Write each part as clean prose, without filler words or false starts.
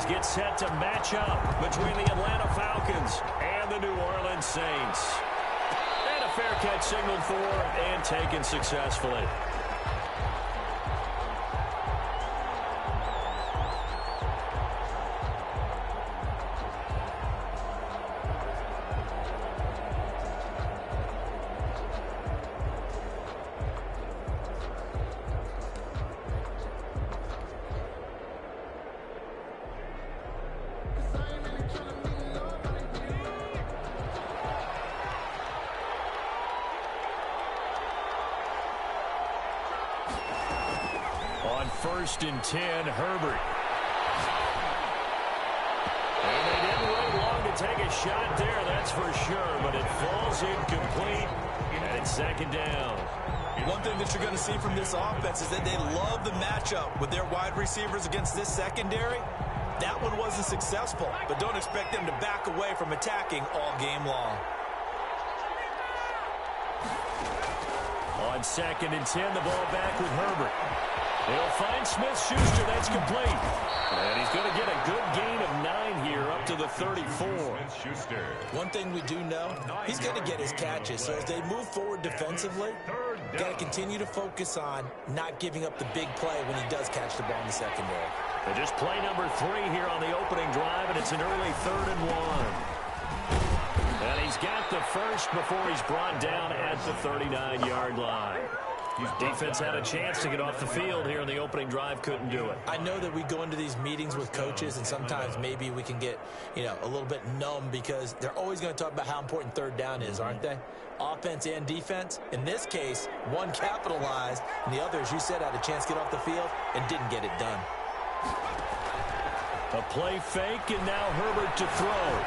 get set to match up between the Atlanta Falcons and the New Orleans Saints. And a fair catch signaled for and taken successfully. On 1st and 10, Herbert. And they didn't wait long to take a shot there, that's for sure, but it falls incomplete, and it's 2nd down. One thing that you're going to see from this offense is that they love the matchup with their wide receivers against this secondary. That one wasn't successful, but don't expect them to back away from attacking all game long. On 2nd and 10, the ball back with Herbert. He'll find Smith-Schuster. That's complete. And he's going to get a good gain of 9 here up to the 34. One thing we do know, he's going to get his catches. So as they move forward defensively, got to continue to focus on not giving up the big play when he does catch the ball in the secondary. And just play number 3 here on the opening drive, and it's an early 3rd and 1. And he's got the first before he's brought down at the 39-yard line. Defense had a chance to get off the field here in the opening drive, couldn't do it. I know that we go into these meetings with coaches, and sometimes maybe we can get, a little bit numb because they're always going to talk about how important 3rd down is, aren't they? Offense and defense. In this case, one capitalized, and the other, as you said, had a chance to get off the field and didn't get it done. A play fake, and now Herbert to throw.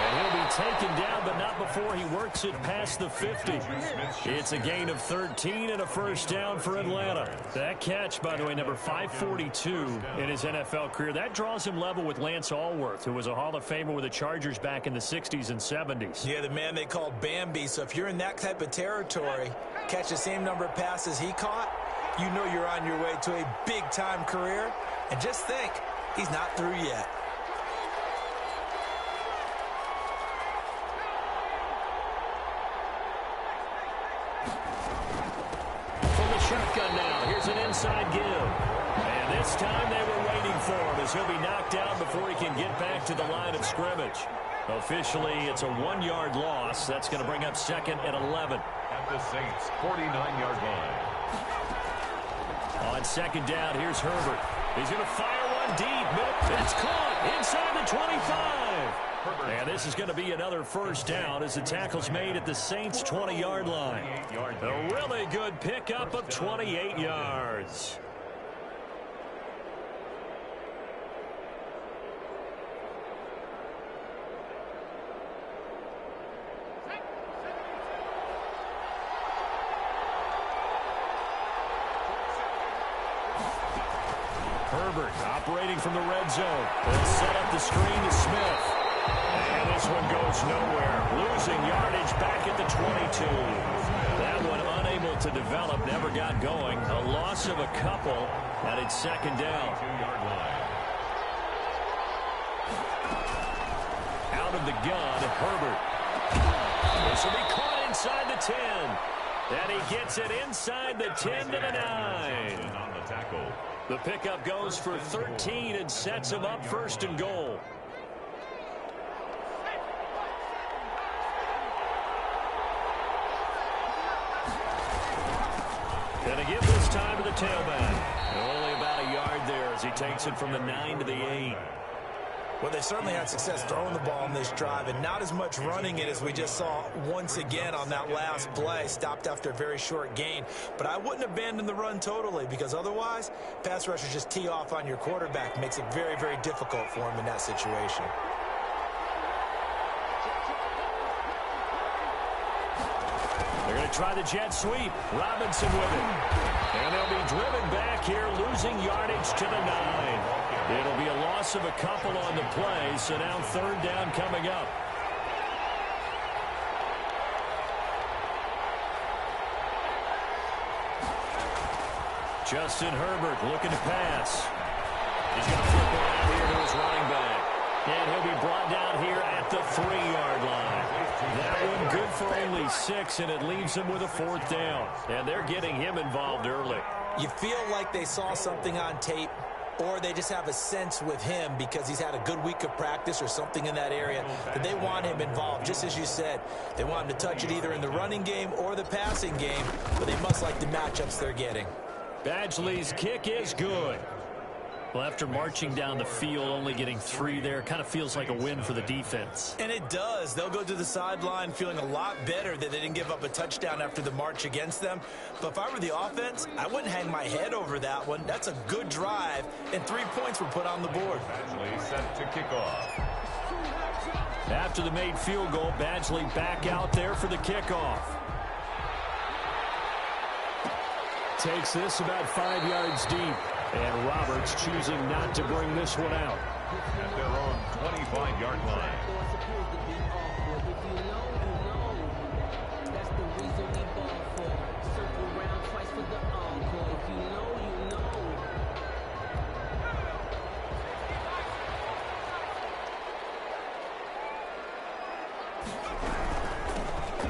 And he'll be taken down, but not before he works it past the 50. It's a gain of 13 and a 1st down for Atlanta. That catch, by the way, number 542 in his NFL career. That draws him level with Lance Allworth, who was a Hall of Famer with the Chargers back in the 60s and 70s. Yeah, the man they called Bambi. So if you're in that type of territory, catch the same number of passes he caught, you know you're on your way to a big-time career. And just think, he's not through yet. Shotgun now. Here's an inside give. And this time they were waiting for him as he'll be knocked down before he can get back to the line of scrimmage. Officially, it's a 1-yard loss. That's going to bring up 2nd and 11. At the Saints' 49-yard line. On 2nd down, here's Herbert. He's going to fire one deep. It's caught inside the 25. And this is going to be another 1st down as the tackle's made at the Saints' 20-yard line. A really good pickup of 28 yards. Herbert operating from the red zone. They'll set up the screen to Smith. And this one goes nowhere. Losing yardage back at the 22. That one unable to develop, never got going. A loss of a couple, and it's 2nd down. Out of the gun, Herbert. This will be caught inside the 10. And he gets it inside the 10 to the 9. The pickup goes for 13 and sets him up 1st and goal. Gonna give this time to the tailback. Only about a yard there as he takes it from the 9 to the 8. Well, they certainly had success throwing the ball on this drive and not as much running it as we just saw once again on that last play. Stopped after a very short gain. But I wouldn't abandon the run totally because otherwise, pass rushers just tee off on your quarterback. Makes it very, very difficult for him in that situation. They're going to try the jet sweep. Robinson with it. And they'll be driven back here, losing yardage to the 9. It'll be a loss of a couple on the play, so now 3rd down coming up. Justin Herbert looking to pass. He's going to flip around here And he'll be brought down here at the 3-yard line. That one good for only 6, and it leaves him with a 4th down. And they're getting him involved early. You feel like they saw something on tape, or they just have a sense with him because he's had a good week of practice or something in that area that they want him involved. Just as you said, they want him to touch it either in the running game or the passing game, but they must like the matchups they're getting. Badgley's kick is good. Well, after marching down the field, only getting 3 there, kind of feels like a win for the defense. And it does. They'll go to the sideline feeling a lot better that they didn't give up a touchdown after the march against them. But if I were the offense, I wouldn't hang my head over that one. That's a good drive, and 3 points were put on the board. Badgley set to kick off. After the made field goal, Badgley back out there for the kickoff. Takes this about 5 yards deep. And Roberts choosing not to bring this one out. At their own 25-yard line.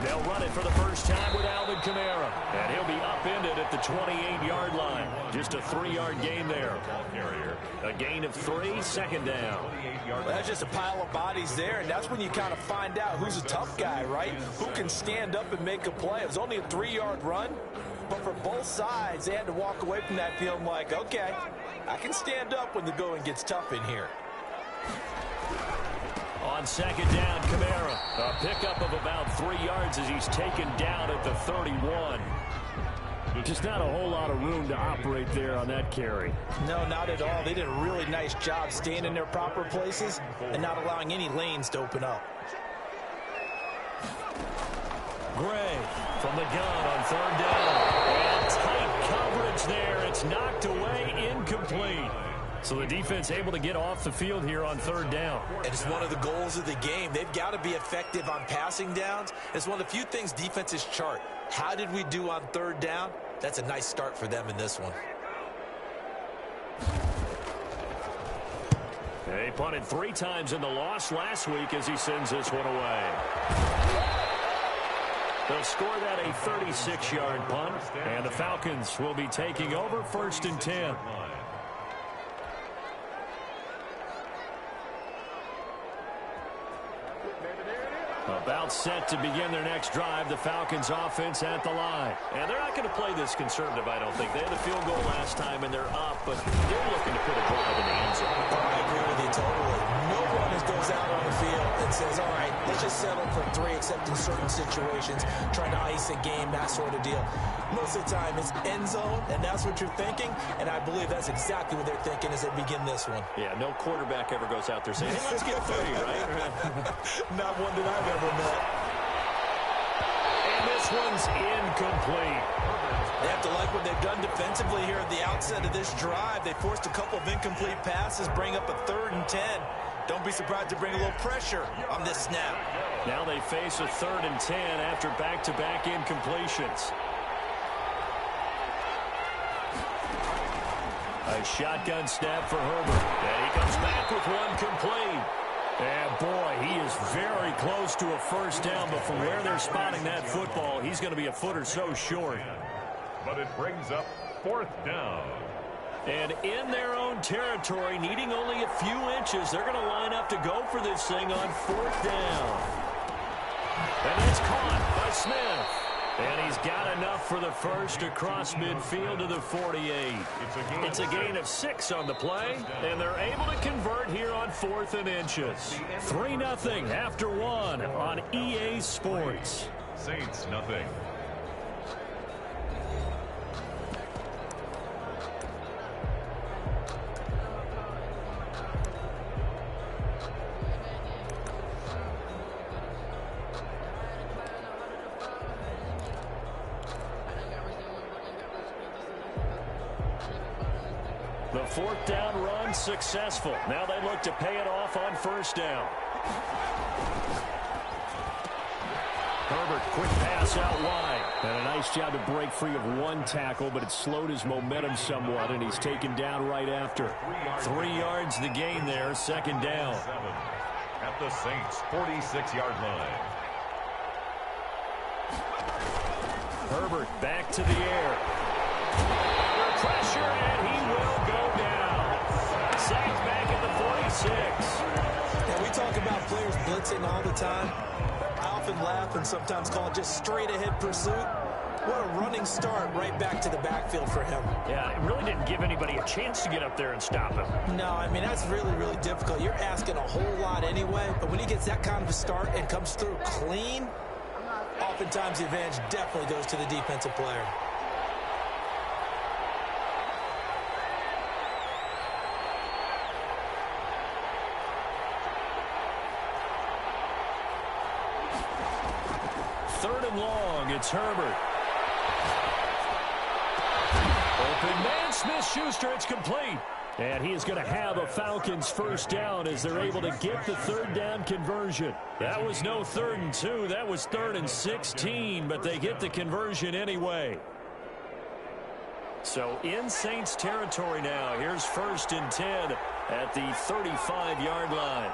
They'll run it for the first time with Alvin Kamara. And he'll be upended at the 28-yard line. Just a 3-yard gain there. A gain of 3, 2nd down. Well, that's just a pile of bodies there, and that's when you kind of find out who's a tough guy, right? Who can stand up and make a play. It was only a 3-yard run, but for both sides, they had to walk away from that feeling like, okay, I can stand up when the going gets tough in here. On 2nd down, Kamara. A pickup of about 3 yards as he's taken down at the 31. Just not a whole lot of room to operate there on that carry. No, not at all. They did a really nice job staying in their proper places and not allowing any lanes to open up. Gray from the gun on 3rd down. And tight coverage there. It's knocked away, incomplete. So the defense able to get off the field here on 3rd down. And it's one of the goals of the game. They've got to be effective on passing downs. It's one of the few things defenses chart. How did we do on 3rd down? That's a nice start for them in this one. They punted 3 times in the loss last week as he sends this one away. They'll score that a 36-yard punt, and the Falcons will be taking over 1st and 10. About set to begin their next drive, the Falcons offense at the line. And they're not going to play this conservative, I don't think. They had a field goal last time, and they're up, but they're looking to put a drive in the end zone. I agree with you totally. No one goes out on the field and says, all right, let's just settle for 3, except in certain situations, trying to ice a game, that sort of deal. Most of the time, it's end zone, and that's what you're thinking, and I believe that's exactly what they're thinking as they begin this one. Yeah, no quarterback ever goes out there saying, hey, let's get 30, right? Not one that I've ever met. And this one's incomplete. They have to like what they've done defensively here at the outset of this drive. They forced a couple of incomplete passes, bring up a 3rd and 10. Don't be surprised to bring a little pressure on this snap. Now they face a 3rd and 10 after back-to-back incompletions. A shotgun snap for Herbert. And he comes back with one complete. And boy, he is very close to a 1st down, but from where they're spotting that football, he's going to be a foot or so short. But it brings up 4th down. And in their own territory, needing only a few inches, they're going to line up to go for this thing on 4th down. And it's caught by Smith. And he's got enough for the first across midfield to the 48. It's a gain of 6 on the play, and they're able to convert here on 4th and inches. 3-0 after 1 on EA Sports. Saints nothing. The 4th down run successful. Now they look to pay it off on 1st down. Herbert, quick pass out wide. And a nice job to break free of one tackle, but it slowed his momentum somewhat, and he's taken down right after. 3 yards the gain there, second down. At the Saints' 46-yard line. Herbert back to the air. Under pressure, and he will go down. Sacked back at the 46. And we talk about players blitzing all the time. I often laugh and sometimes call it just straight-ahead pursuit. What a running start right back to the backfield for him. Yeah, it really didn't give anybody a chance to get up there and stop him. No, I mean, that's really, really difficult. You're asking a whole lot anyway, but when he gets that kind of a start and comes through clean, oftentimes the advantage definitely goes to the defensive player. Third and long, it's Herbert. Open man, Smith-Schuster, it's complete. And he is going to have a Falcons first down as they're able to get the third down conversion. That was no 3rd and 2. That was 3rd and 16, but they get the conversion anyway. So in Saints territory now. Here's 1st and 10 at the 35-yard line.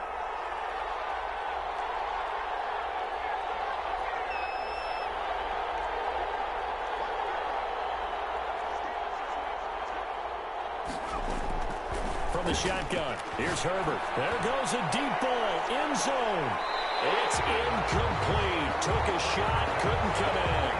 From the shotgun, here's Herbert. There goes a deep ball, end zone. It's incomplete. Took a shot, couldn't connect.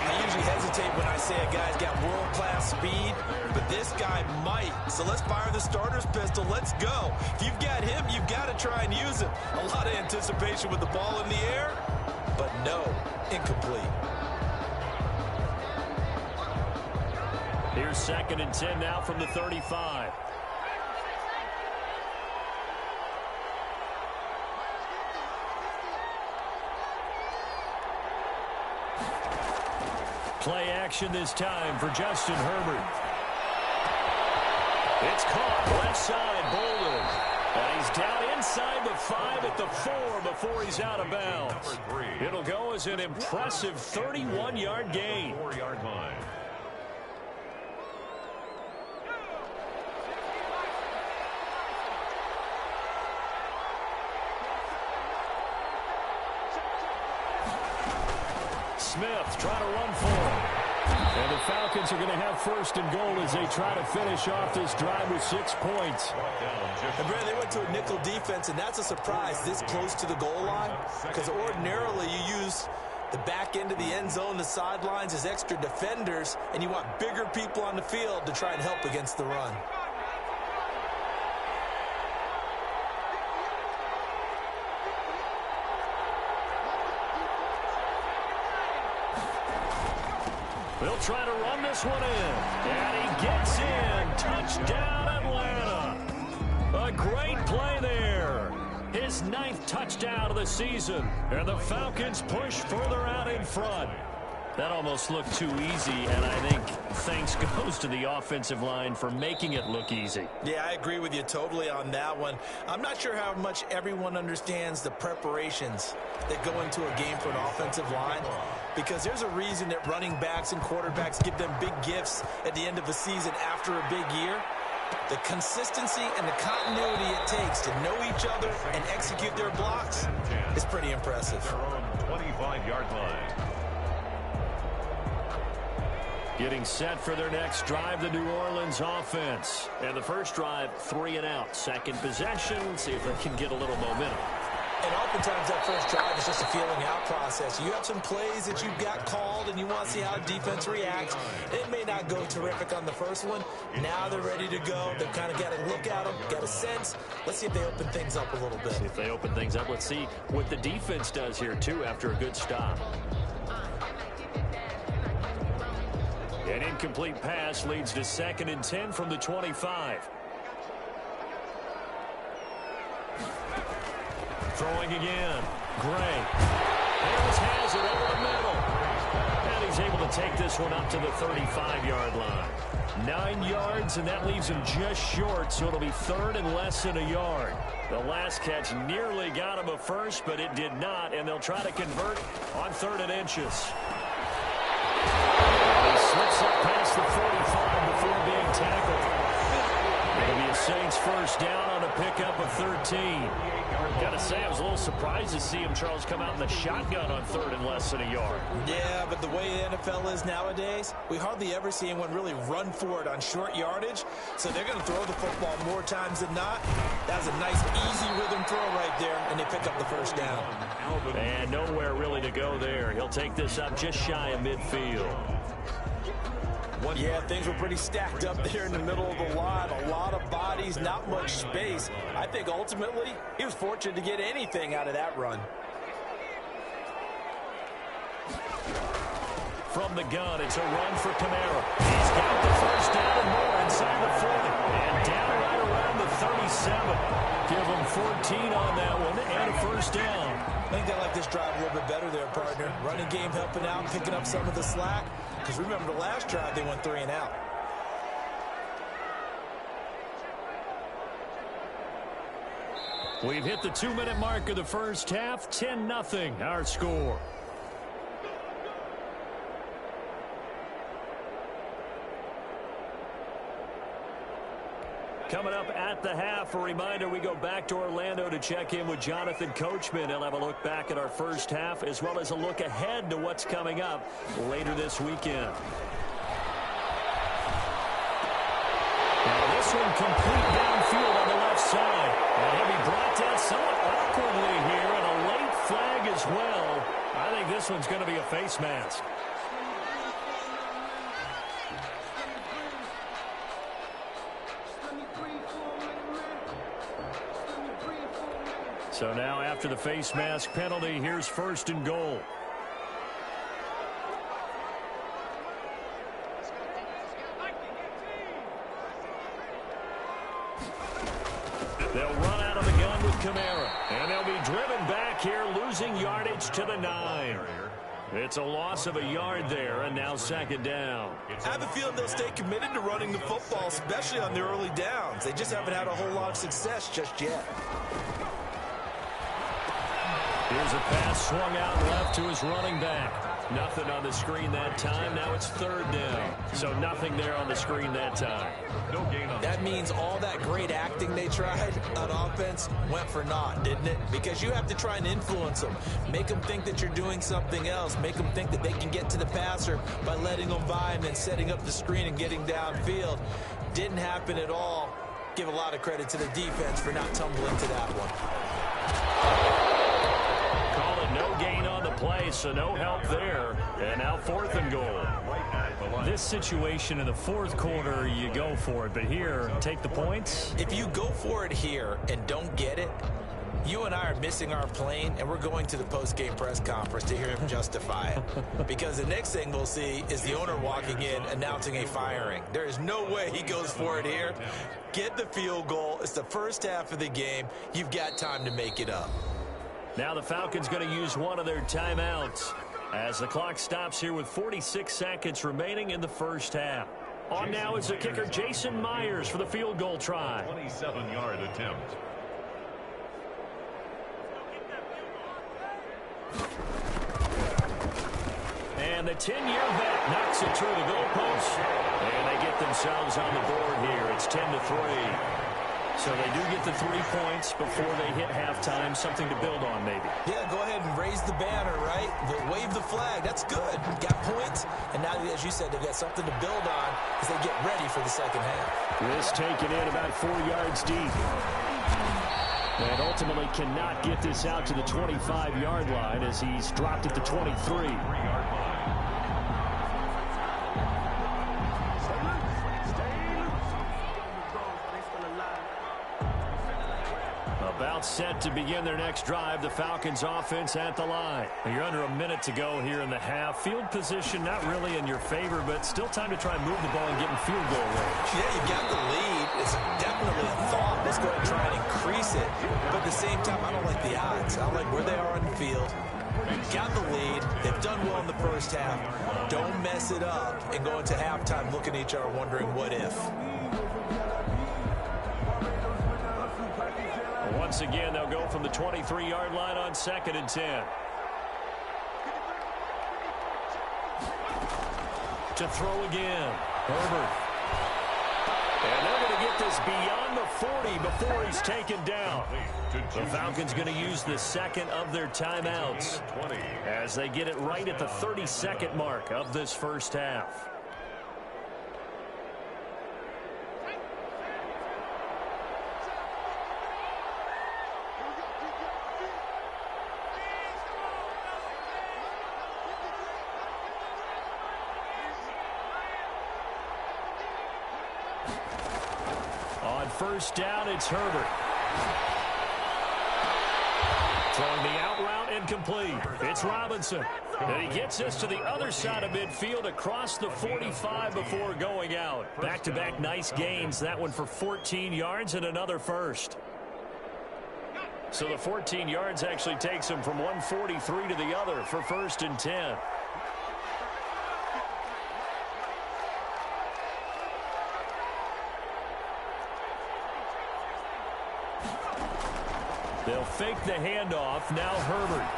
I usually hesitate when I say a guy's got world-class speed, but this guy might. So let's fire the starter's pistol. Let's go. If you've got him, you've got to try and use him. A lot of anticipation with the ball in the air, but no, incomplete. Here's 2nd and 10 now from the 35. Play action this time for Justin Herbert. It's caught left side, Bolden. And he's down inside the 5 at the 4 before he's out of bounds. It'll go as an impressive 31-yard gain. 4-yard line. Smith trying to run for him. And the Falcons are going to have 1st and goal as they try to finish off this drive with 6 points. And Brad, they went to a nickel defense, and that's a surprise this close to the goal line, because ordinarily you use the back end of the end zone, the sidelines as extra defenders, and you want bigger people on the field to try and help against the run. They'll try to run this one in. And he gets in. Touchdown, Atlanta. A great play there. His 9th touchdown of the season. And the Falcons push further out in front. That almost looked too easy, and I think thanks goes to the offensive line for making it look easy. Yeah, I agree with you totally on that one. I'm not sure how much everyone understands the preparations that go into a game for an offensive line, because there's a reason that running backs and quarterbacks give them big gifts at the end of a season after a big year. The consistency and the continuity it takes to know each other and execute their blocks is pretty impressive. Their own 25-yard line. Getting set for their next drive, the New Orleans offense. And the first drive, 3 and out. Second possession, see if they can get a little momentum. And oftentimes that first drive is just a feeling out process. You have some plays that you've got called and you want to see how the defense reacts. It may not go terrific on the first one. Now they're ready to go. They've kind of got to look at them, got a sense. Let's see if they open things up a little bit. See if they open things up. Let's see what the defense does here, too, after a good stop. An incomplete pass leads to 2nd and 10 from the 25. Throwing again. Gray. Harris has it over the middle. And he's able to take this one up to the 35-yard line. 9 yards, and that leaves him just short, so it'll be third and less than a yard. The last catch nearly got him a first, but it did not, and they'll try to convert on 3rd and inches. And he slips up past the 45 before being tackled. It'll be a Saints first down on a pickup of 13. Gotta say, I was a little surprised to see him, Charles, come out in the shotgun on 3rd and less than a yard. Yeah, but the way the NFL is nowadays, we hardly ever see anyone really run for it on short yardage. So they're going to throw the football more times than not. That was a nice, easy rhythm throw right there, and they pick up the first down. And nowhere really to go there. He'll take this up just shy of midfield. Yeah, things were pretty stacked up there in the middle of the line. A lot of bodies, not much space. I think ultimately he was fortunate to get anything out of that run. From the gun, it's a run for Kamara. He's got the first down and more inside the 40. And down right around the 37. Give him 14 on that one and a first down. I think they like this drive a little bit better there, partner. Running game helping out, picking up some of the slack. Because remember the last drive, they went 3 and out. We've hit the 2-minute mark of the first half. 10-0 our score. Coming up at the half, a reminder, we go back to Orlando to check in with Jonathan Coachman. He'll have a look back at our first half as well as a look ahead to what's coming up later this weekend. Now this one complete downfield on the left side. And he'll be brought down somewhat awkwardly here, and a late flag as well. I think this one's going to be a face mask. So now after the face mask penalty, here's 1st and goal. They'll run out of the gun with Kamara. And they'll be driven back here, losing yardage to the 9. It's a loss of a yard there, and now 2nd down. I have a feeling they'll stay committed to running the football, especially on the early downs. They just haven't had a whole lot of success just yet. Here's a pass swung out left to his running back. Nothing on the screen that time. Now it's 3rd down. So nothing there on the screen that time. No gain on that. Means all that great acting they tried on offense went for naught, didn't it? Because you have to try and influence them. Make them think that you're doing something else. Make them think that they can get to the passer by letting them by and then setting up the screen and getting downfield. Didn't happen at all. Give a lot of credit to the defense for not tumbling to that one. No gain on the play, so no help there. And now 4th and goal. This situation in the 4th quarter, you go for it. But here, take the points. If you go for it here and don't get it, you and I are missing our plane, and we're going to the post-game press conference to hear him justify it. Because the next thing we'll see is the owner walking in announcing a firing. There is no way he goes for it here. Get the field goal. It's the first half of the game. You've got time to make it up. Now the Falcons going to use one of their timeouts as the clock stops here with 46 seconds remaining in the first half. On now is the kicker Jason Myers for the field goal try. 27-yard attempt. And the 10-year vet knocks it through the goalpost. And they get themselves on the board here. It's 10-3. So they do get the 3 points before they hit halftime. Something to build on, maybe. Yeah, go ahead and raise the banner, right? But wave the flag. That's good. Got points. And now, as you said, they've got something to build on as they get ready for the second half. This taken in about 4 yards deep. And ultimately cannot get this out to the 25-yard line as he's dropped at the 23. About set to begin their next drive. The Falcons offense at the line. You're under a minute to go here in the half. Field position not really in your favor, but still time to try and move the ball and get in field goal range. Yeah, you've got the lead. It's definitely a thought. Let's go ahead and try and increase it. But at the same time, I don't like the odds. I like where they are on the field. Got the lead. They've done well in the first half. Don't mess it up and go into halftime looking at each other wondering what if. Once again, they'll go from the 23-yard line on 2nd and 10. To throw again. Herbert. And they're going to get this beyond the 40 before he's taken down. The Falcons going to use the second of their timeouts as they get it right at the 32nd mark of this first half. On first down, it's Herbert. Throwing the out route incomplete. It's Robinson. And he gets this to the other side of midfield across the 45 before going out. Back-to-back nice gains. That one for 14 yards and another first. So the 14 yards actually takes him from 143 to the other for 1st and 10. They'll fake the handoff. Now Herbert.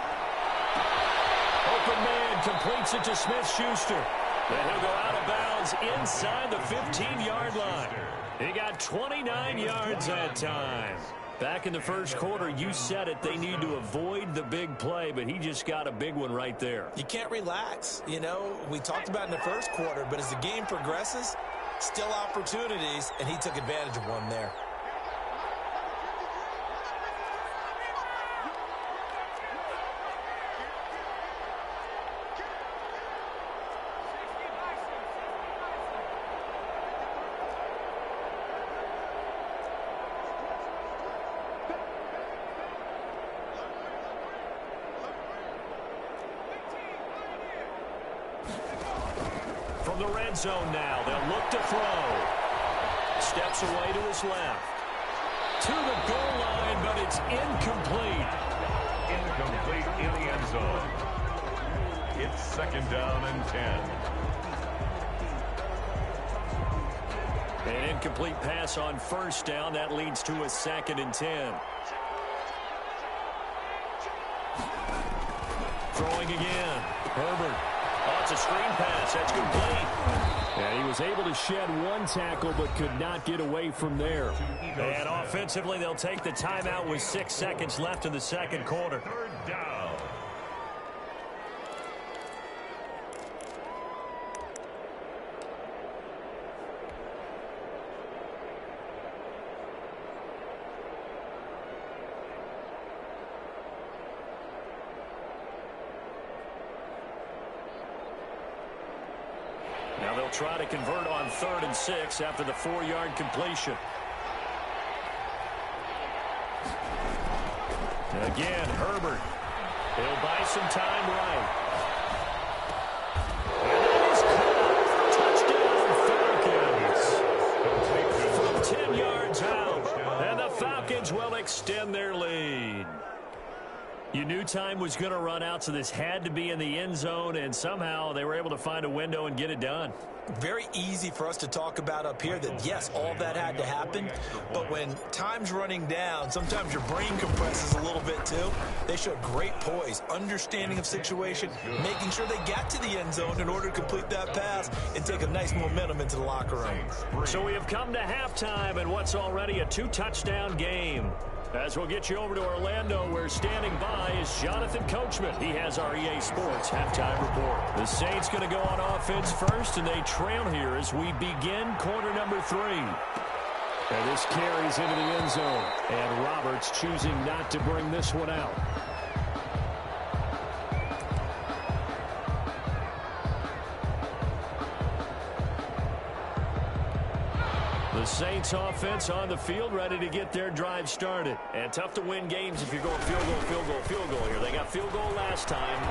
Open man completes it to Smith-Schuster. Then he'll go out of bounds inside the 15-yard line. He got 29 yards that time. Back in the first quarter, you said it, they need to avoid the big play, but he just got a big one right there. You can't relax. You know, we talked about in the first quarter, but as the game progresses, still opportunities, and he took advantage of one there. From the red zone now, they'll look to throw. Steps away to his left. To the goal line, but it's incomplete. Incomplete in the end zone. It's 2nd down and 10. An incomplete pass on first down. That leads to a 2nd and 10. Throwing again. Herbert. Oh, it's a screen pass. That's complete. And he was able to shed one tackle but could not get away from there. And offensively, they'll take the timeout with 6 seconds left in the second quarter. 3rd down. Now they'll try to convert on 3rd and 6 after the 4-yard completion. Again, Herbert. He'll buy some time right. And that is caught. Touchdown, Falcons. From 10 yards out. And the Falcons will extend their lead. You knew time was going to run out, so this had to be in the end zone, and somehow they were able to find a window and get it done. Very easy for us to talk about up here that, yes, all that had to happen, but when time's running down, sometimes your brain compresses a little bit too. They showed great poise, understanding of situation, making sure they got to the end zone in order to complete that pass and take a nice momentum into the locker room. So we have come to halftime in what's already a 2-touchdown game. As we'll get you over to Orlando, where standing by is Jonathan Coachman. He has our EA Sports halftime report. The Saints going to go on offense first, and they trail here as we begin quarter number 3. And this carries into the end zone. And Roberts choosing not to bring this one out. The Saints offense on the field, ready to get their drive started. And tough to win games if you're going field goal, field goal, field goal here. They got field goal last time.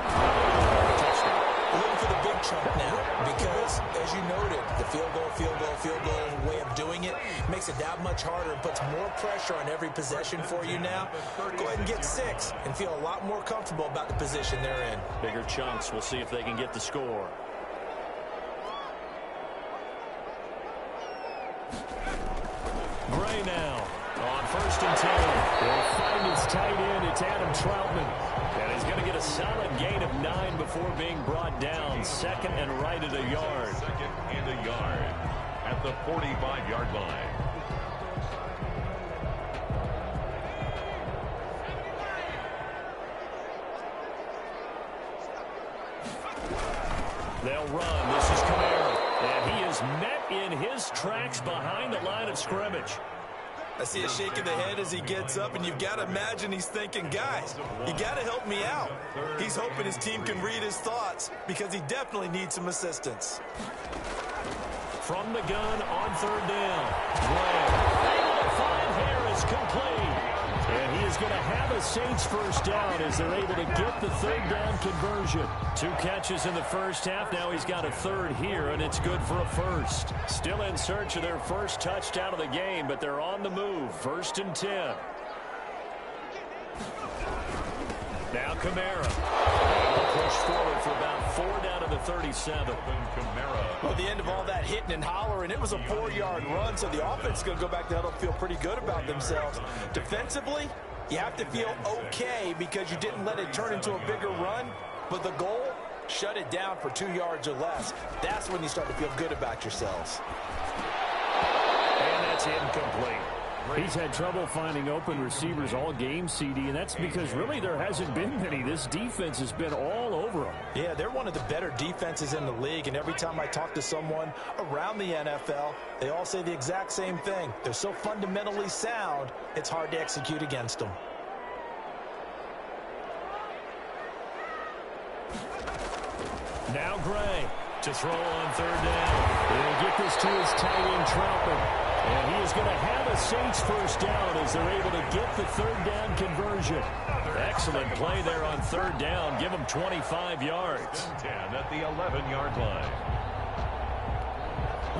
Touchdown. Looking for the big chunk now because, as you noted, the field goal way of doing it makes it that much harder and puts more pressure on every possession for you now. Go ahead and get 6 and feel a lot more comfortable about the position they're in. Bigger chunks. We'll see if they can get the score. Gray now on 1st and 10. He'll find his tight end. It's Adam Troutman. And he's going to get a solid gain of 9 before being brought down. 2nd and right at a yard. 2nd and a yard at the 45-yard line. They'll run. This is Kamara. And he is met in his tracks behind the line of scrimmage. I see a shake of the head as he gets up, and you've got to imagine he's thinking, guys, you got to help me out. He's hoping his team can read his thoughts because he definitely needs some assistance. From the gun on 3rd down. Gray able to find Harris, complete. And he is going to have a Saints first down as they're able to get the 3rd down conversion. 2 catches in the first half. Now he's got a 3rd here, and it's good for a 1st. Still in search of their first touchdown of the game, but they're on the move. 1st and 10. Now Kamara. Push forward for about 4 down to the 37. Well, at the end of all that hitting and hollering, it was a 4-yard run, so the offense is going to go back to huddle, feel pretty good about themselves. Defensively, you have to feel okay because you didn't let it turn into a bigger run, but the goal, shut it down for 2 yards or less. That's when you start to feel good about yourselves. And that's incomplete. He's had trouble finding open receivers all game, CD, and that's because really there hasn't been many. This defense has been all over them. Yeah, they're one of the better defenses in the league, and every time I talk to someone around the NFL, they all say the exact same thing. They're so fundamentally sound, it's hard to execute against them. Now Gray to throw on 3rd down. He'll get this to his tight end, Troutman. And he is going to have a Saints first down as they're able to get the 3rd down conversion. Excellent play there on 3rd down. Give him 25 yards. 10 at the 11-yard line.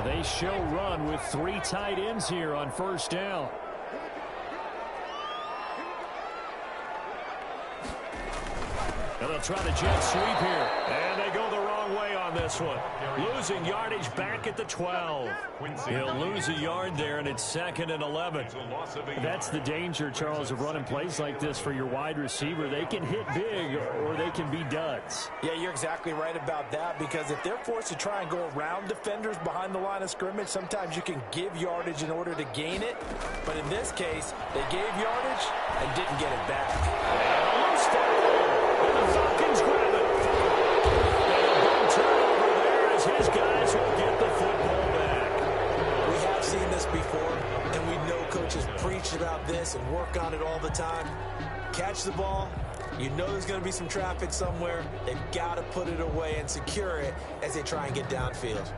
They show run with 3 tight ends here on 1st down. And they'll try the jet sweep here. And they go the wrong way on this one. Losing yardage back at the 12. He'll lose a yard there, and it's 2nd and 11. That's the danger, Charles, of running plays like this for your wide receiver. They can hit big or they can be duds. Yeah, you're exactly right about that, because if they're forced to try and go around defenders behind the line of scrimmage, sometimes you can give yardage in order to gain it. But in this case, they gave yardage and didn't get it back. And a loose tackle. The Falcons grab it. And a big turnover there as his guys will get the football back. We have seen this before, and we know coaches preach about this and work on it all the time. Catch the ball. You know there's going to be some traffic somewhere. They've got to put it away and secure it as they try and get downfield.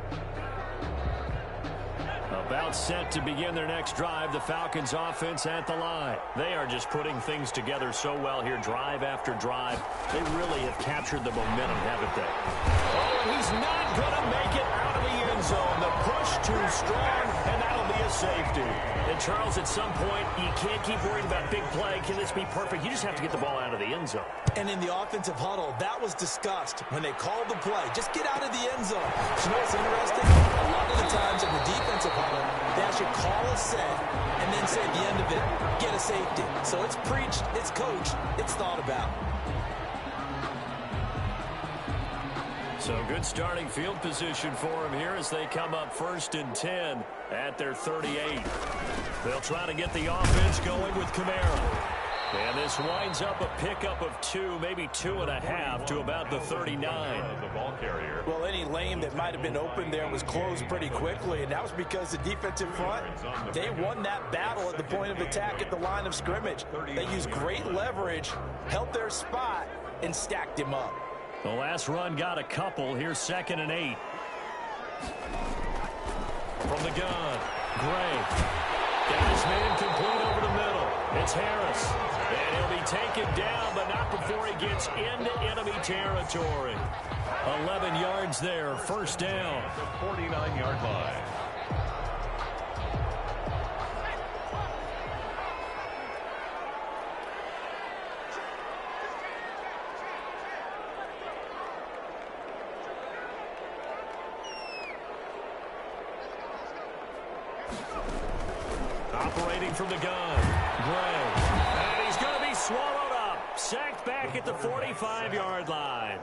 About set to begin their next drive, the Falcons offense at the line. They are just putting things together so well here, drive after drive. They really have captured the momentum, haven't they? Oh, he's not going to make it out of the end zone. The push too strong, and that'll be a safety. And Charles, at some point, you can't keep worrying about big play. Can this be perfect? You just have to get the ball out of the end zone. And in the offensive huddle, that was discussed when they called the play. Just get out of the end zone. But you know what's interesting? A lot of the times in the defensive huddle, they actually call a set and then say at the end of it, get a safety. So it's preached, it's coached, it's thought about. So good starting field position for him here as they come up 1st and 10 at their 38. They'll try to get the offense going with Kamara. And this winds up a pickup of 2, maybe 2.5 to about the 39. The ball carrier. Well, any lane that might have been open there was closed pretty quickly, and that was because the defensive front, they won that battle at the point of attack at the line of scrimmage. They used great leverage, held their spot, and stacked him up. The last run got a couple. Here's 2nd and 8. From the gun, Gray. Got his man complete over the middle. It's Harris. And he'll be taken down, but not before he gets into enemy territory. 11 yards there, first down. The 49-yard line. Operating from the gun, Gray. And he's going to be swallowed up. Sacked back at the 45-yard line.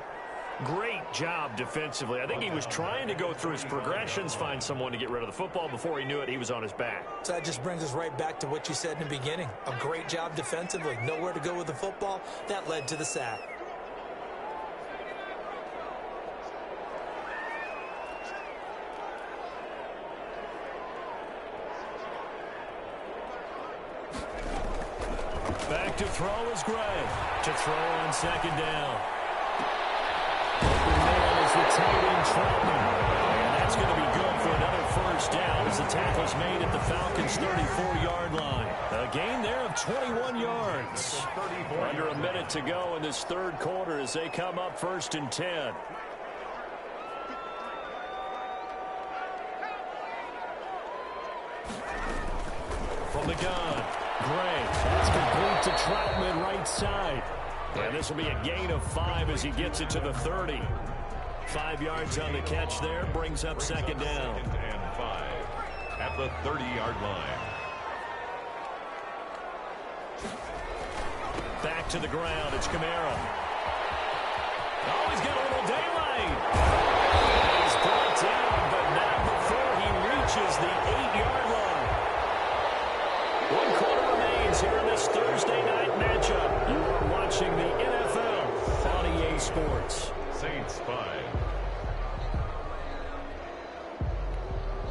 Great job defensively. I think he was trying to go through his progressions, find someone to get rid of the football. Before he knew it, he was on his back. So that just brings us right back to what you said in the beginning. A great job defensively. Nowhere to go with the football. That led to the sack. Back to throw is Gray. To throw on second down. Open man is the tight end Troutman. And that's going to be good for another first down as the tackle is made at the Falcons' 34-yard line. A gain there of 21 yards. Under a minute to go in this third quarter as they come up 1st and 10. From the gun, Gray. That's complete to Troutman right side. And this will be a gain of 5 as he gets it to the 30. 5 yards on the catch there, brings up second down. 2nd and 5 at the 30-yard line. Back to the ground, it's Kamara. Oh, he's got a little daylight. He's brought down, but not before he reaches the 8-yard line. 1 quarter remains here in this Thursday night matchup. You are watching the NFL on EA Sports. Saints 5.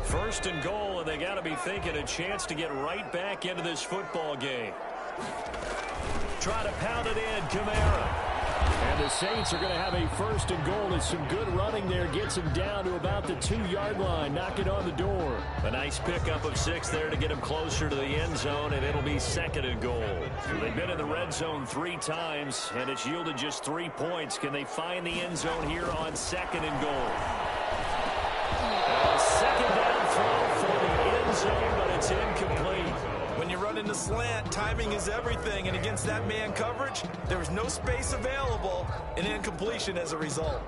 1st and goal, and they got to be thinking a chance to get right back into this football game. Try to pound it in, Kamara. And the Saints are going to have a 1st and goal. It's some good running there. Gets him down to about the 2-yard line. Knocking on the door. A nice pickup of 6 there to get him closer to the end zone, and it'll be 2nd and goal. They've been in the red zone 3 times, and it's yielded just 3 points. Can they find the end zone here on 2nd and goal? A 2nd down throw for the end zone, but it's incomplete. When you run into slant, timing is everything, and against that man coverage, there was no space available, and incompletion as a result.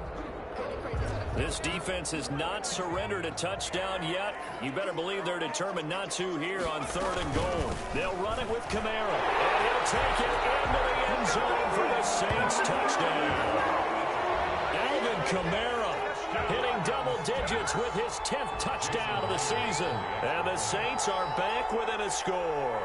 This defense has not surrendered a touchdown yet. You better believe they're determined not to here on 3rd and goal. They'll run it with Kamara, and he'll take it into the end zone for the Saints touchdown. Alvin Kamara hitting double digits with his 10th touchdown of the season. And the Saints are back within a score.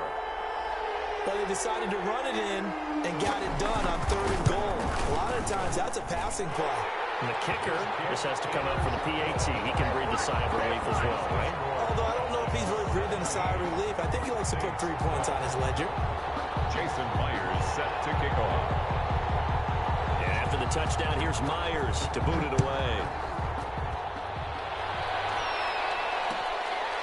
But they decided to run it in and got it done on 3rd and goal. A lot of times that's a passing play. And the kicker just has to come out for the PAT. He can breathe a sigh of relief as well, right? Although I don't know if he's really breathing a sigh of relief. I think he likes to put 3 points on his ledger. Jason Myers set to kick off. And after the touchdown, here's Myers to boot it away.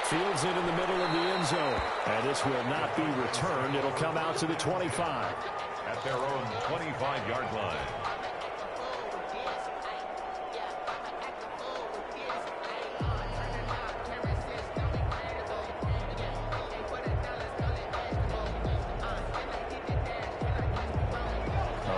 Fields it in the middle of the end zone. And this will not be returned. It'll come out to the 25. At their own 25-yard line.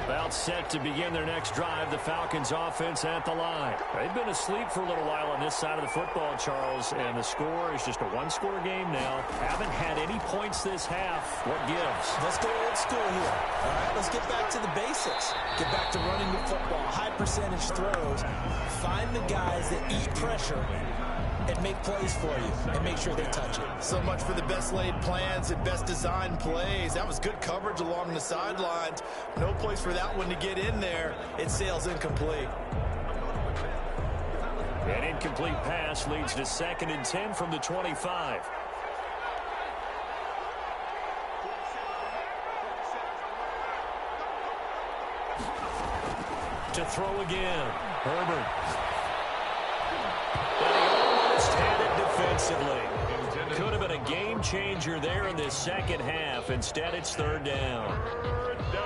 About set to begin their next drive, the Falcons offense at the line. They've been asleep for a little while on this side of the football, Charles, and the score is just a 1-score game now. Haven't had any points this half. What gives? Let's go old school here. All right, let's get back to the basics. Get back to running the football, high percentage throws. Find the guys that eat pressure and make plays for you and make sure they touch it. So much for the best laid plans and best designed plays. That was good coverage along the sidelines. No place for that one to get in there. It sails incomplete. An incomplete pass leads to 2nd and 10 from the 25. To throw again, Herbert. And he almost had it offensively. Could have been a game changer there in this second half. Instead, it's third down.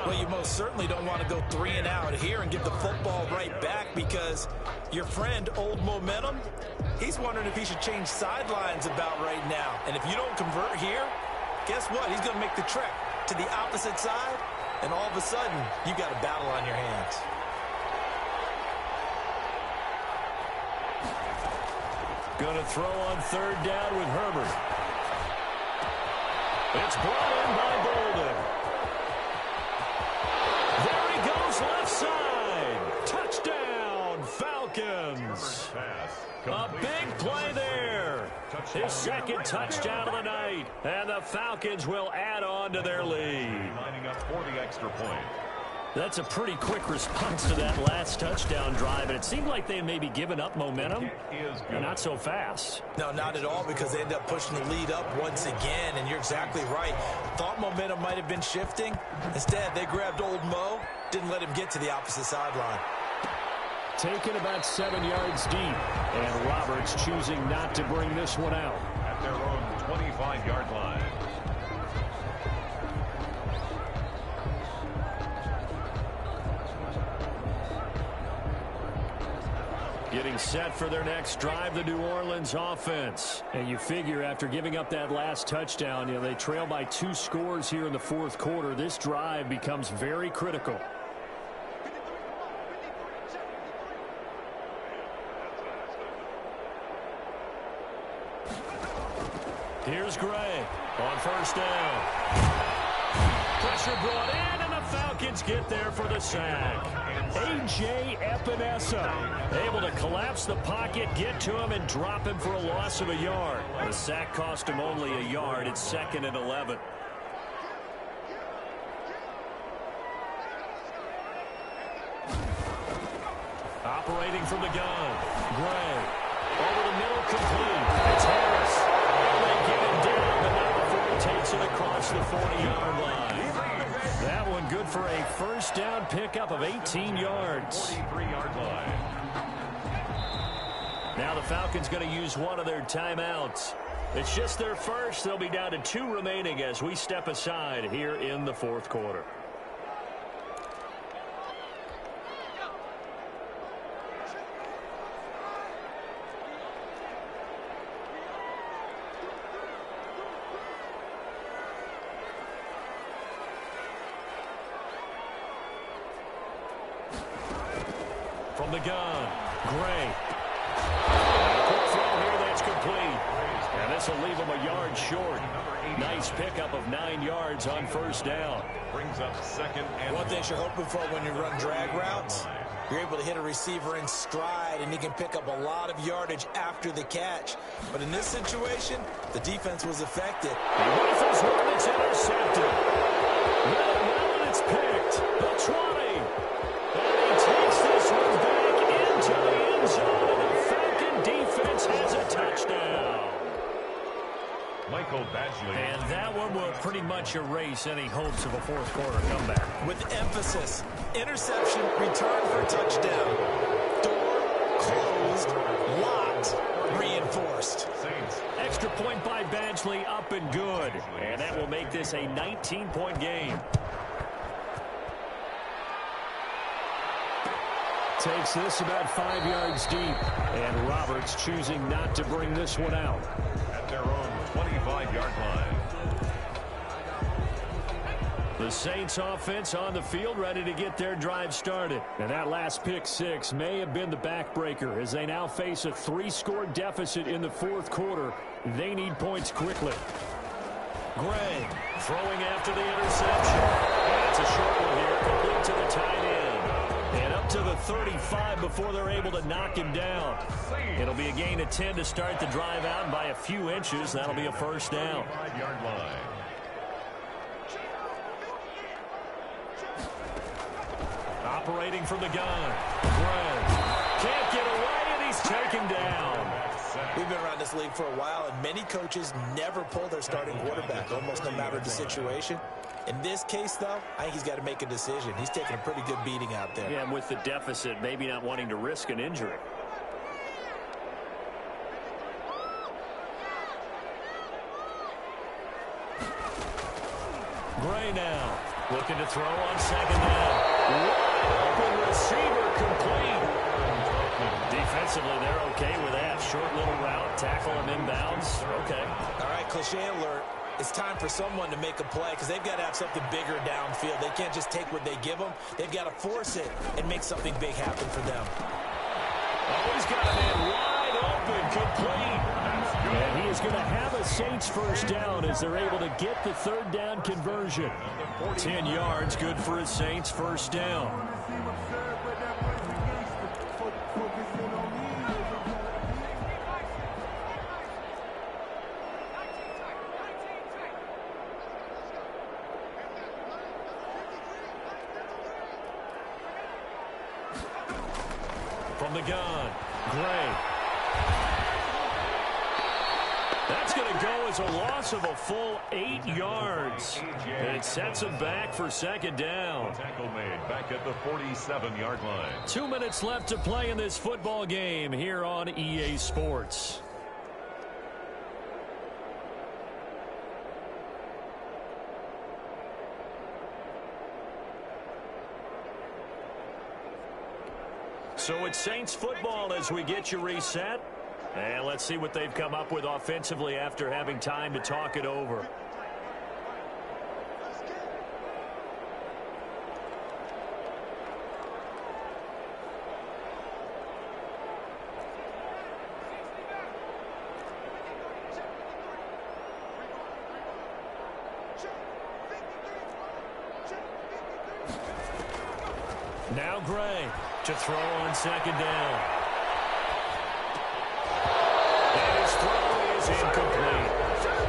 Well, you most certainly don't want to go 3 and out here and give the football right back, because your friend, Old Momentum, he's wondering if he should change sidelines about right now. And if you don't convert here, guess what? He's going to make the trek to the opposite side, and all of a sudden, you got a battle on your hands. Going to throw on third down with Herbert. It's brought in by Bolden. There he goes, left side. Touchdown, Falcons. A big play there. His second touchdown of the night. And the Falcons will add on to their lead. Lining up for the extra point. That's a pretty quick response to that last touchdown drive, and it seemed like they may be giving up momentum. Not so fast. No, not at all, because they end up pushing the lead up once again, and you're exactly right. Thought momentum might have been shifting. Instead, they grabbed Old Mo, didn't let him get to the opposite sideline. Taken about 7 yards deep, and Roberts choosing not to bring this one out. At their own 25-yard line. Getting set for their next drive, the New Orleans offense. And you figure after giving up that last touchdown, they trail by 2 scores here in the fourth quarter. This drive becomes very critical. Here's Gray on first down. Pressure brought in, and the Falcons get there for the sack. A.J. Epinesa able to collapse the pocket, get to him, and drop him for a loss of a yard. The sack cost him only a yard. It's 2nd and 11. Operating from the gun. Gray. Over the middle, complete. It's Harris. And they get him down, but not before he takes it across the 40-yard line. That one good for a first down pickup of 18 yards. 43-yard line. Now the Falcons going to use one of their timeouts. It's just their first. They'll be down to 2 remaining as we step aside here in the fourth quarter. From the gun, Gray. Quick throw here, that's complete. And this will leave him a yard short. Nice pickup of 9 yards on first down. Brings up 2nd and One thing you're hoping for when you run drag routes, you're able to hit a receiver in stride, and he can pick up a lot of yardage after the catch. But in this situation, the defense was effective. He rifles one, it's intercepted. Well, it's picked. The 20. And he takes this one back into the end zone, and the Falcon defense has a touchdown. Michael Badgley. And that one will pretty much erase any hopes of a fourth quarter comeback. With emphasis, interception, return for touchdown. Door closed, locked, reinforced. Saints. Extra point by Badgley, up and good. And that will make this a 19-point game. Takes this about 5 yards deep. And Roberts choosing not to bring this one out. At their own 25-yard line. The Saints offense on the field, ready to get their drive started. And that last pick six may have been the backbreaker as they now face a 3-score deficit in the fourth quarter. They need points quickly. Gray throwing after the interception. That's a short one here, complete to the tight end. And up to the 35 before they're able to knock him down. It'll be a gain of 10 to start the drive out by a few inches. That'll be a first down. 5-yard line. Operating from the gun. Gray can't get away, and he's taken down. We've been around this league for a while, and many coaches never pull their starting quarterback, almost no matter the situation. In this case, though, I think he's got to make a decision. He's taking a pretty good beating out there. Yeah, and with the deficit, maybe not wanting to risk an injury. Gray now. Looking to throw on second down. Wide open receiver complete. Defensively, they're okay with that. Short little route, tackle him inbounds. Okay. All right, cliche alert. It's time for someone to make a play because they've got to have something bigger downfield. They can't just take what they give them. They've got to force it and make something big happen for them. Oh, he's got a man wide open, complete. And he is going to have a Saints first down as they're able to get the third down conversion. 10 yards, good for a Saints first down. From the gun, Gray. That's going to go as a loss of a full 8 yards. And it sets him back for second down. Tackle made back at the 47-yard line. 2 minutes left to play in this football game here on EA Sports. So it's Saints football as we get you reset. And let's see what they've come up with offensively after having time to talk it over. Now Gray to throw on second down. And his throw is incomplete.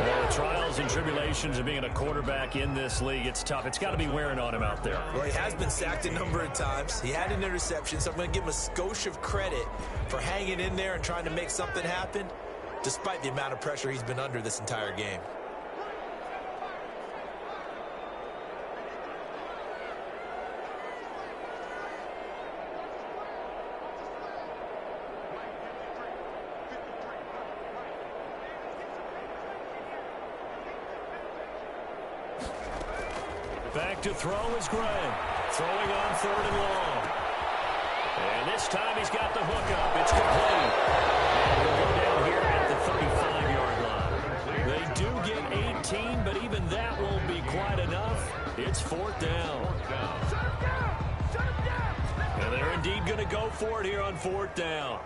Well, the trials and tribulations of being a quarterback in this league, it's tough. It's got to be wearing on him out there. Well, he has been sacked a number of times. He had an interception, so I'm going to give him a skosh of credit for hanging in there and trying to make something happen, despite the amount of pressure he's been under this entire game. Back to throw is Gray. Throwing on third and long. And this time he's got the hook up. It's complete. And we'll go down here at the 35-yard line. They do get 18, but even that won't be quite enough. It's fourth down. And they're indeed going to go for it here on fourth down.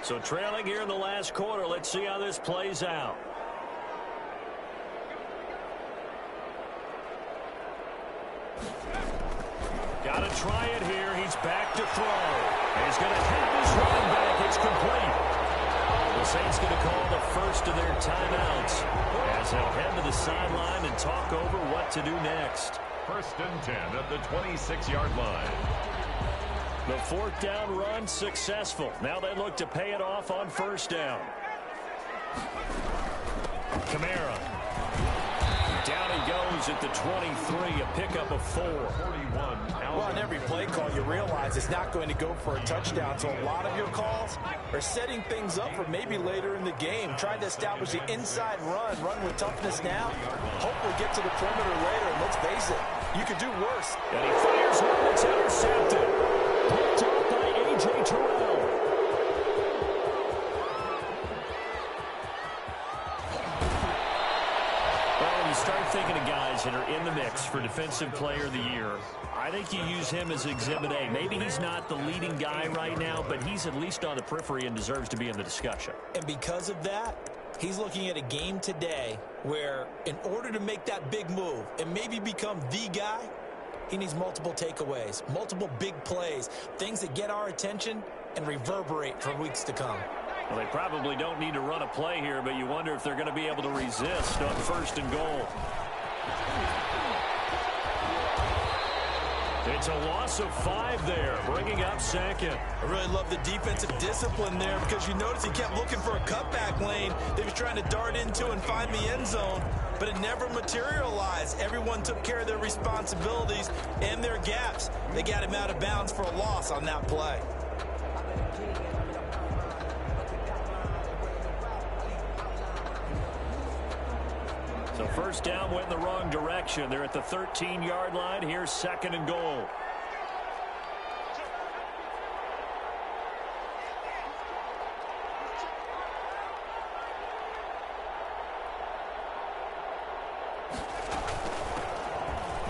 So trailing here in the last quarter, let's see how this plays out. Got to try it here. He's back to throw. And he's going to have his running back. It's complete. The Saints going to call the first of their timeouts as they'll head to the sideline and talk over what to do next. First and 10 at the 26-yard line. The fourth down run successful. Now they look to pay it off on first down. Kamara. Down he goes at the 23, a pickup of 4. Well, on every play call, you realize it's not going to go for a touchdown. So a lot of your calls are setting things up for maybe later in the game. Trying to establish the inside run with toughness now. Hopefully get to the perimeter later. And let's face it, you could do worse. And he fires one that's intercepted. Picked up by A.J. Terrell. You start thinking of guys that are in the mix for Defensive Player of the Year. I think you use him as Exhibit A. Maybe he's not the leading guy right now, but he's at least on the periphery and deserves to be in the discussion. And because of that, he's looking at a game today where in order to make that big move and maybe become the guy, he needs multiple takeaways, multiple big plays, things that get our attention and reverberate for weeks to come. Well, they probably don't need to run a play here, but you wonder if they're going to be able to resist on first and goal. It's a loss of 5 there, bringing up second. I really love the defensive discipline there because you notice he kept looking for a cutback lane. They was trying to dart into and find the end zone, but it never materialized. Everyone took care of their responsibilities and their gaps. They got him out of bounds for a loss on that play. So first down went in the wrong direction. They're at the 13-yard line. Here's 2nd and goal.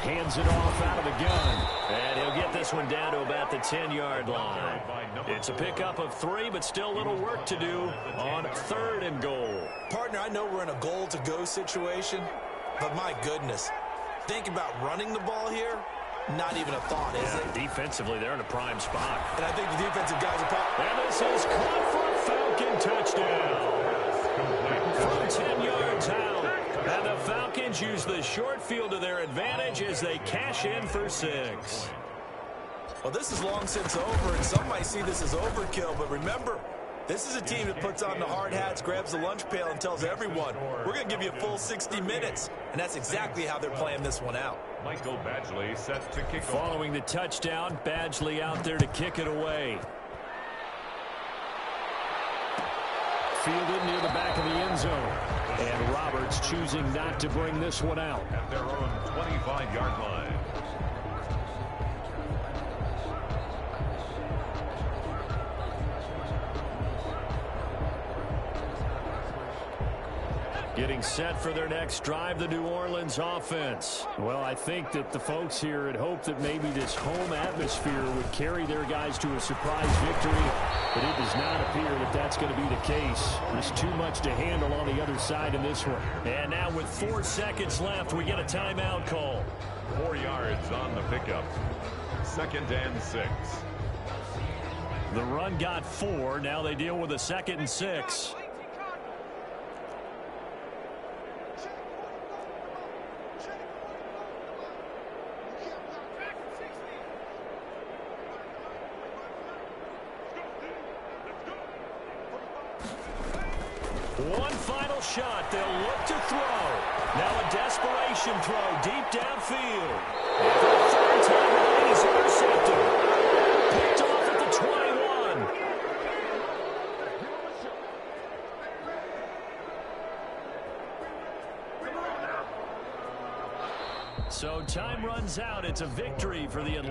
Hands it off out of the gun. And he'll get this one down to about the 10-yard line. It's a pickup of 3, but still a little work to do on 3rd and goal. Partner, I know we're in a goal-to-go situation, but my goodness, think about running the ball here. Not even a thought, is it? Defensively, they're in a prime spot. And I think the defensive guys are probably... And this is caught for a Falcon touchdown. From 10 yards out. And the Falcons use the short field to their advantage as they cash in for 6. Well, this is long since over, and some might see this as overkill, but remember, this is a team that puts on the hard hats, grabs the lunch pail, and tells everyone, we're going to give you a full 60 minutes. And that's exactly how they're playing this one out. Michael Badgley set to kick off. Following the touchdown, Badgley out there to kick it away. Fielded near the back of the end zone. And Roberts choosing not to bring this one out. At their own 25-yard line. Getting set for their next drive, the New Orleans offense. Well, I think that the folks here had hoped that maybe this home atmosphere would carry their guys to a surprise victory, but it does not appear that that's going to be the case. There's too much to handle on the other side in this one. And now with 4 seconds left, we get a timeout call. 4 yards on the pickup. 2nd and 6. The run got 4. Now they deal with a 2nd and 6. One final shot. They'll look to throw. Now a desperation throw deep downfield. And for the 3rd time tonight, he's intercepted. Picked off at the 21. So time runs out. It's a victory for the Atlanta.